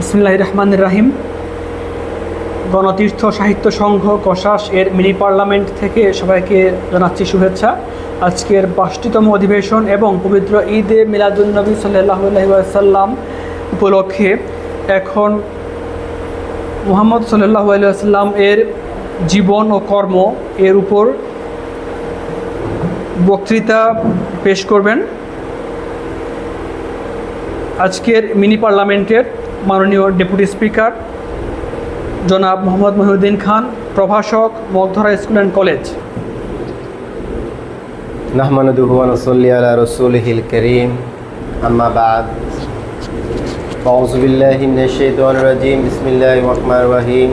বিসমিল্লাহির রহমানির রহিম। গণতীর্থ সাহিত্য সংঘ কসাস এর মিনি পার্লামেন্ট থেকে সবাইকে জানাচ্ছি শুভেচ্ছা। আজকের ৫টিতম অধিবেশন এবং পবিত্র ঈদে মিলাদুন্নবী সাল্লাল্লাহু আলাইহি ওয়াসাল্লাম উপলক্ষে এখন মুহাম্মদ সাল্লাল্লাহু আলাইহি ওয়াসাল্লাম এর জীবন ও কর্ম এর উপর বক্তৃতা পেশ করবেন আজকের মিনি পার্লামেন্টের মাননীয় ডেপুটি স্পিকার জনাব মোহাম্মদ মহিউদ্দিন খান, প্রভাষক, মগধরা স্কুল অ্যান্ড কলেজ। নাহমাদুহু ওয়া নুসাল্লি আলা রাসূলিহিল কারীম, আম্মা বা'দ। আউযু বিল্লাহি মিনাশ শাইতানির রাজীম, বিসমিল্লাহির রহমানির রহিম।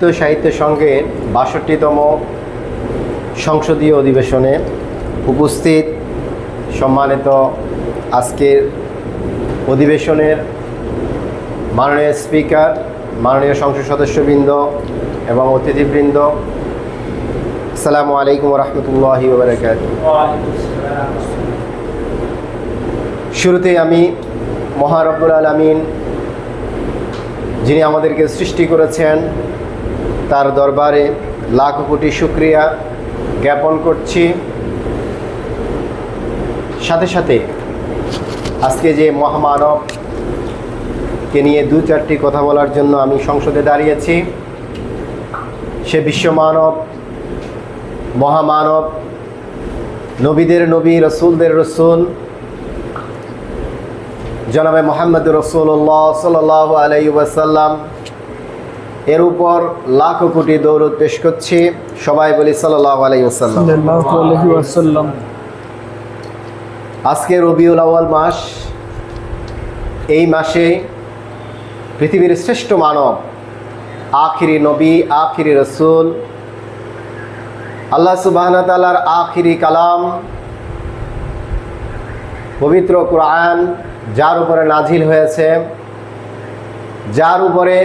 তো সাহিত্য সংঘের ৬২তম সংসদীয় অধিবেশনে উপস্থিত সম্মানিত আজকের অধিবেশনের মাননীয় স্পিকার, মাননীয় সংসদ সদস্যবৃন্দ এবং অতিথিবৃন্দ, আসসালামু আলাইকুম ওয়া রাহমাতুল্লাহি ওয়া বারাকাতুহু। শুরুতেই আমি মহান রব্বুল আলামিন, যিনি আমাদেরকে সৃষ্টি করেছেন, তার দরবারে লাখ কোটি শুকরিয়া জ্ঞাপন করছি। সাথে সাথে আজকে যে মহামানবকে নিয়ে দু চারটি কথা বলার জন্য আমি সংসদে দাঁড়িয়েছি, সে বিশ্বমানব, মহামানব, নবীদের নবী, রসুলদের রসুল, জনাবে মুহাম্মদ রাসূলুল্লাহ সাল্লাল্লাহু আলাইহি ওয়াসাল্লাম এর উপর লাখ কোটি দরুদ পেশ করছি। সবাই বলি সাল্লাল্লাহু আলাইহি ওয়াসাল্লাম। আজকে রবিউল আউয়াল মাস। এই মাসে পৃথিবীর শ্রেষ্ঠ মানব, আখিরি নবী, আখিরি রসুল, আল্লাহ সুবহানাহু ওয়া তাআলার আখিরি কালাম পবিত্র কুরআন যার উপরে নাজিল হয়েছে, যার উপরে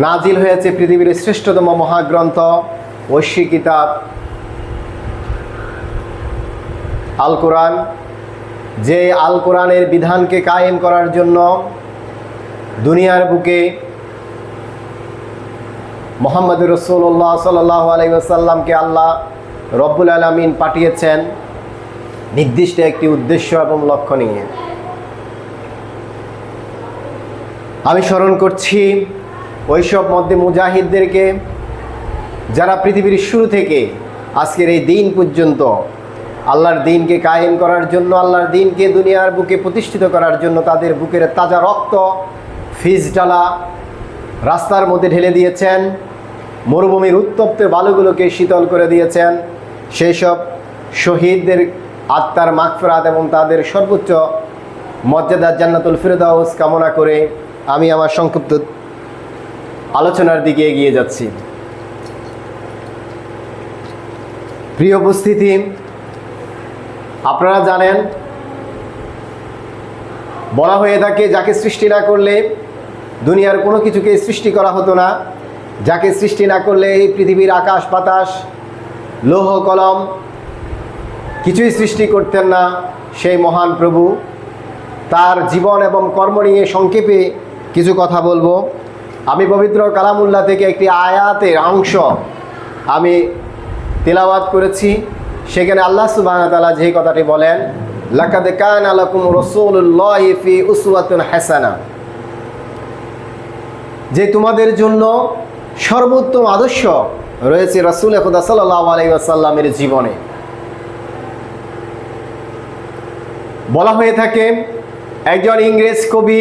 নাজিল হয়েছে পৃথিবীর শ্রেষ্ঠতম মহাগ্রন্থ, ঐশী কিতাব আল কোরআন, যে আল কোরআনের বিধানকে কায়েম করার জন্য দুনিয়ার বুকে মুহাম্মদ রাসূলুল্লাহ সাল্লাল্লাহু আলাইহি ওয়াসাল্লামকে আল্লাহ রব্বুল আলামিন পাঠিয়েছেন নির্দিষ্ট একটি উদ্দেশ্য এবং লক্ষ্য নিয়ে। আমি স্মরণ করছি ওইসব মধ্যে মুজাহিদদেরকে, যারা পৃথিবীর শুরু থেকে আজকের এই দিন পর্যন্ত আল্লাহর দিনকে কায়েম করার জন্য, আল্লাহর দিনকে দুনিয়ার বুকে প্রতিষ্ঠিত করার জন্য তাদের বুকের তাজা রক্ত ফিসডালা রাস্তার মধ্যে ঢেলে দিয়েছেন, মরুভূমির উত্তপ্ত বালুগুলোকে শীতল করে দিয়েছেন। সেই সব শহীদদের আত্মার মাগফিরাত এবং তাদের সর্বোচ্চ মর্যাদা জান্নাতুল ফিরদাউস কামনা করে আমি আমার সংক্ষিপ্ত আলোচনার দিকে এগিয়ে যাচ্ছি। প্রিয় উপস্থিতি, আপনারা জানেন, বলা হয়ে থাকে যাকে সৃষ্টি না করলে দুনিয়ার কোনো কিছুকে সৃষ্টি করা হতো না, যাকে সৃষ্টি না করলে এই পৃথিবীর আকাশ বাতাস লৌহ কলম কিছুই সৃষ্টি করতেন না সেই মহান প্রভু। তার জীবন এবং কর্ম নিয়ে সংক্ষেপে কিছু কথা বলবো। আমি পবিত্র কালামুল্লাহ থেকে একটি আয়াতের অংশ আমি তেলাওয়াত করেছি। সেখানে আল্লাহ সুবহানাহু ওয়া তাআলা যে কথাটি বলেন, লাকাদ কানা লাকুম রাসূলুল্লাহি ফি উসওয়াতুন হাসানা, যে তোমাদের জন্য সর্বোত্তম আদর্শ রয়েছে রাসূল খুদা সাল্লাল্লাহু আলাইহি ওয়াসাল্লামের জীবনে। বলা হয়ে থাকে, একজন ইংরেজ কবি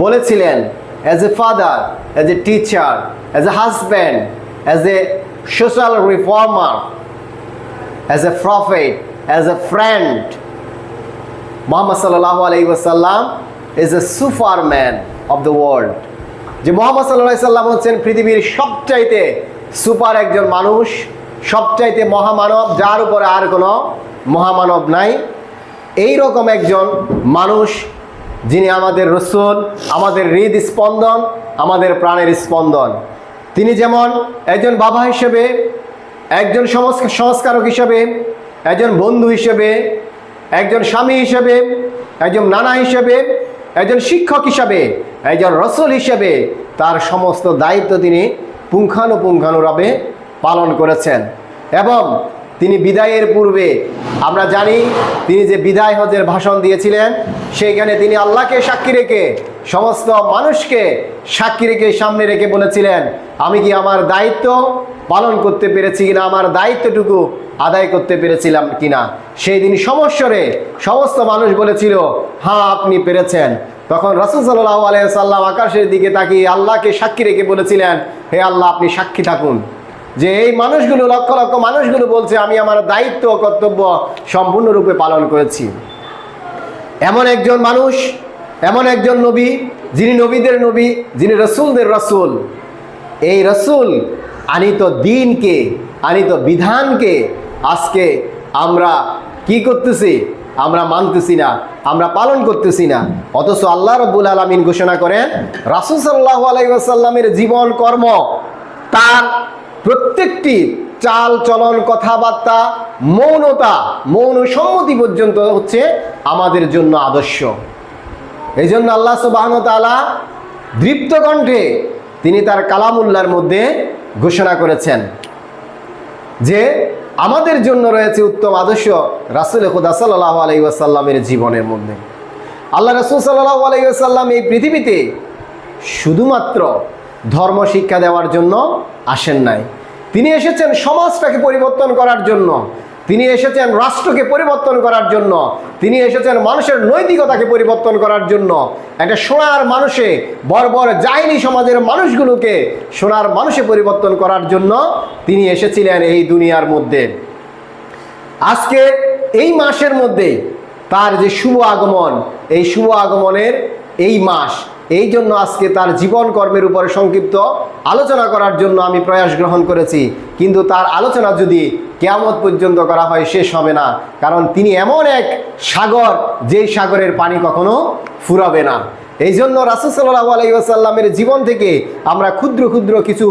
বলেছিলেন, as a father, as a teacher, as a husband, as a social reformer, as a prophet, as a friend, Muhammad sallallahu alaihi wasallam is a superman of the world. যে মুহাম্মদ সাল্লাল্লাহু আলাইহি সাল্লাম হচ্ছেন পৃথিবীর সবচাইতে সুপার একজন মানুষ, সবচাইতে মহামানব, যার উপরে আর কোনো মহামানব নাই। এই রকম একজন মানুষ, যিনি আমাদের রসূল, আমাদের হৃদ স্পন্দন, আমাদের প্রাণের স্পন্দন। তিনি যেমন একজন বাবা হিসেবে, একজন সংস্কারক হিসেবে, একজন বন্ধু হিসেবে, একজন স্বামী হিসেবে, একজন নানা হিসেবে, একজন শিক্ষক হিসাবে, একজন রসুল হিসেবে তার সমস্ত দায়িত্ব তিনি পুঙ্খানুপুঙ্খানুভাবে পালন করেছেন। এবং তিনি বিদায়ের পূর্বে আমরা জানি তিনি যে বিদায় হজের ভাষণ দিয়েছিলেন, সেইখানে তিনি আল্লাহকে সাক্ষী রেখে, সমস্ত মানুষকে সাক্ষী রেখে সামনে রেখে বলেছিলেন, আমি কি আমার দায়িত্ব পালন করতে পেরেছি কিনা, আমার দায়িত্বটুকু আদায় করতে পেরেছিলাম কিনা। সেই দিন সমস্বরে সমস্ত মানুষ বলেছিল, হ্যাঁ আপনি পেরেছেন। তখন রাসূল সাল্লাল্লাহু আলাইহি ওয়াসাল্লাম আকাশের দিকে তাকিয়ে আল্লাহকে সাক্ষী রেখে বলেছিলেন, হে আল্লাহ আপনি সাক্ষী থাকুন যে এই মানুষগুলো, লক্ষ লক্ষ মানুষগুলো বলছে আমি আমার দায়িত্ব কর্তব্য সম্পূর্ণরূপে পালন করেছি। এমন একজন মানুষ, এমন একজন নবী, যিনি নবীদের নবী, যিনি রসুলদের রসুল, এই রসুল আনিত দ্বীনকে, আনিত বিধানকে আজকে আমরা কি করতেছি? আমরা মানতেছি না, আমরা পালন করতেছি না। অথচ আল্লাহ রাব্বুল আলামিন ঘোষণা করেন রাসূল সাল্লাল্লাহু আলাইহি ওয়াসাল্লামের জীবন কর্ম, তার প্রত্যেকটি চাল চলন, কথাবার্তা, মৌনতা, মৌন সম্মতি পর্যন্ত হচ্ছে আমাদের জন্য আদর্শ। এই জন্য আল্লাহ সুবহানাহু ওয়া তাআলা দৃপ্ত কণ্ঠে তিনি তার কালামুল্লাহর মধ্যে ঘোষণা করেছেন যে আমাদের জন্য রয়েছে উত্তম আদর্শ রাসূল খুদা সাল্লাল্লাহু আলাইহি ওয়াসাল্লামের জীবনের মধ্যে। আল্লাহ রাসূল সাল্লাল্লাহু আলাইহি ওয়াসাল্লাম এই পৃথিবীতে শুধুমাত্র ধর্ম শিক্ষা দেওয়ার জন্য আসেন নাই, তিনি এসেছেন সমাজটাকে পরিবর্তন করার জন্য, তিনি এসেছেন রাষ্ট্রকে পরিবর্তন করার জন্য, তিনি এসেছেন মানুষের নৈতিকতাকে পরিবর্তন করার জন্য। একটা সোনার মানুষে, বর্বর জাহিনী সমাজের মানুষগুলোকে সোনার মানুষে পরিবর্তন করার জন্য তিনি এসেছিলেন এই দুনিয়ার মধ্যে। আজকে এই মাসের মধ্যে তার যে শুভ আগমন, এই শুভ আগমনের এই মাস, এই জন্য আজকে তার জীবন কর্মের উপরে সংক্ষিপ্ত আলোচনা করার জন্য আমি প্রয়াস গ্রহণ করেছি। কিন্তু তার আলোচনা যদি কিয়ামত পর্যন্ত করা হয় শেষ হবে না, কারণ তিনি এমন এক সাগর, যেই সাগরের পানি কখনো ফুরাবে না। এই জন্য রাসূল সাল্লাল্লাহু আলাইহি ওয়াসাল্লামের জীবন থেকে আমরা ক্ষুদ্র ক্ষুদ্র কিছু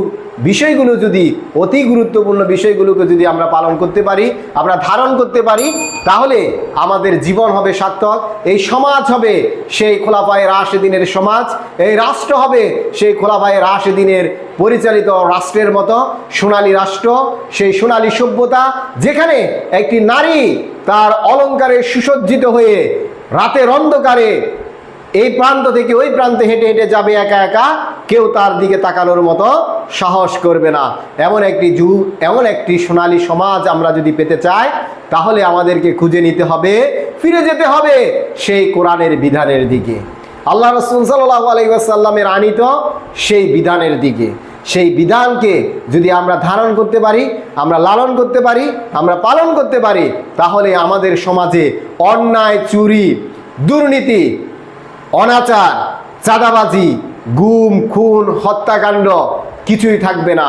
বিষয়গুলো, যদি অতি গুরুত্বপূর্ণ বিষয়গুলোকে যদি আমরা পালন করতে পারি, আমরা ধারণ করতে পারি, তাহলে আমাদের জীবন হবে সার্থক। এই সমাজ হবে সেই খোলাফায়ে রাশেদিনের সমাজ, এই রাষ্ট্র হবে সেই খোলাফায়ে রাশেদিনের পরিচালিত রাষ্ট্রের মতো সোনালী রাষ্ট্র, সেই সোনালী সভ্যতা, যেখানে একটি নারী তার অলংকারে সুসজ্জিত হয়ে রাতের অন্ধকারে এই প্রান্ত থেকে ওই প্রান্তে হেঁটে হেঁটে যাবে একা একা, কেউ তার দিকে তাকানোর মতো সাহস করবে না। এমন একটি যুগ, এমন একটি সোনালী সমাজ আমরা যদি পেতে চাই, তাহলে আমাদেরকে খুঁজে নিতে হবে, ফিরে যেতে হবে সেই কোরআনের বিধানের দিকে, আল্লাহ রাসূল সাল্লাল্লাহু আলাইহি ওয়াসাল্লামের আনিত সেই বিধানের দিকে। সেই বিধানকে যদি আমরা ধারণ করতে পারি, আমরা লালন করতে পারি, আমরা পালন করতে পারি, তাহলে আমাদের সমাজে অন্যায়, চুরি, দুর্নীতি, অনাচার, চাঁদাবাজি, গুম, খুন, হত্যাকাণ্ড কিছুই থাকবে না।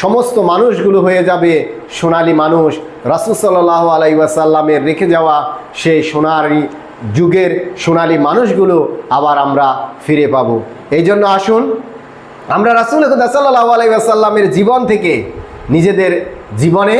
সমস্ত মানুষগুলো হয়ে যাবে সোনালী মানুষ, রাসূল সাল্লাল্লাহু আলাইহি ওয়াসাল্লামের রেখে যাওয়া সেই সোনালী যুগের সোনালী মানুষগুলো আবার আমরা ফিরে পাব। এই জন্য আসুন আমরা রাসূল সাল্লাল্লাহু আলাইহি ওয়াসাল্লামের জীবন থেকে, নিজেদের জীবনে,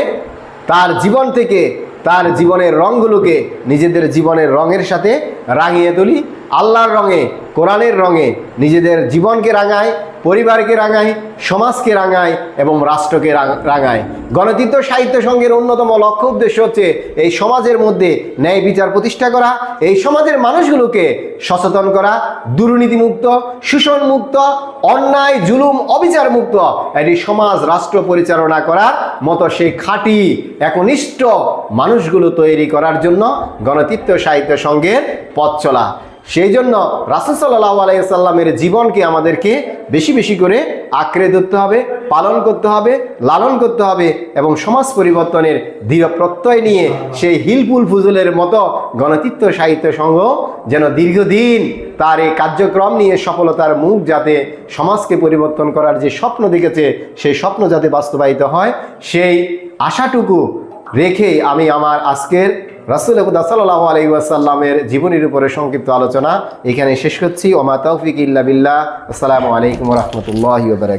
তার জীবন থেকে তার জীবনের রঙগুলোকে নিজেদের জীবনের রঙের সাথে রাঙিয়ে তুলি। আল্লাহর রঙে, কোরআনের রঙে নিজেদের জীবনকে রাঙায়, পরিবারকে রাঙায়, সমাজকে রাঙায় এবং রাষ্ট্রকে রাঙায়। গণতন্ত্র সাহিত্য সংঘের অন্যতম লক্ষ্য উদ্দেশ্য হচ্ছে এই সমাজের মধ্যে ন্যায় বিচার প্রতিষ্ঠা করা, এই সমাজের মানুষগুলোকে সচেতন করা, দুর্নীতিমুক্ত, শোষণমুক্ত, অন্যায়, জুলুম, অবিচার মুক্ত একটি সমাজ, রাষ্ট্র পরিচালনা করার মতো সেই খাঁটি একনিষ্ঠ মানুষগুলো তৈরি করার জন্য গণতন্ত্র সাহিত্য সংঘের পথ চলা। সেই জন্য রাসূল সাল্লাল্লাহু আলাইহি ওয়াসাল্লামের জীবনকে আমাদেরকে বেশি বেশি করে আঁকড়ে ধরতে হবে, পালন করতে হবে, লালন করতে হবে এবং সমাজ পরিবর্তনের দৃঢ় প্রত্যয় নিয়ে সেই হিলফুল ফুজুলের মতো গণতন্ত্র সাহিত্য সংঘ যেন দীর্ঘদিন তার এই কার্যক্রম নিয়ে সফলতার মুখ, যাতে সমাজকে পরিবর্তন করার যে স্বপ্ন দেখেছে সেই স্বপ্ন যাতে বাস্তবায়িত হয়, সেই আশাটুকু রেখে আমি আমার আজকের রাসূল সাল্লাল্লাহু আলাইহি ওয়াসাল্লামের জীবনের উপরে সংক্ষিপ্ত আলোচনা এখানে শেষ করছি। ওমা তাওফিক ইল্লা বিল্লাহ। আসসালামু আলাইকুম ওয়া রাহমাতুল্লাহি ওয়া বারাকাতুহু।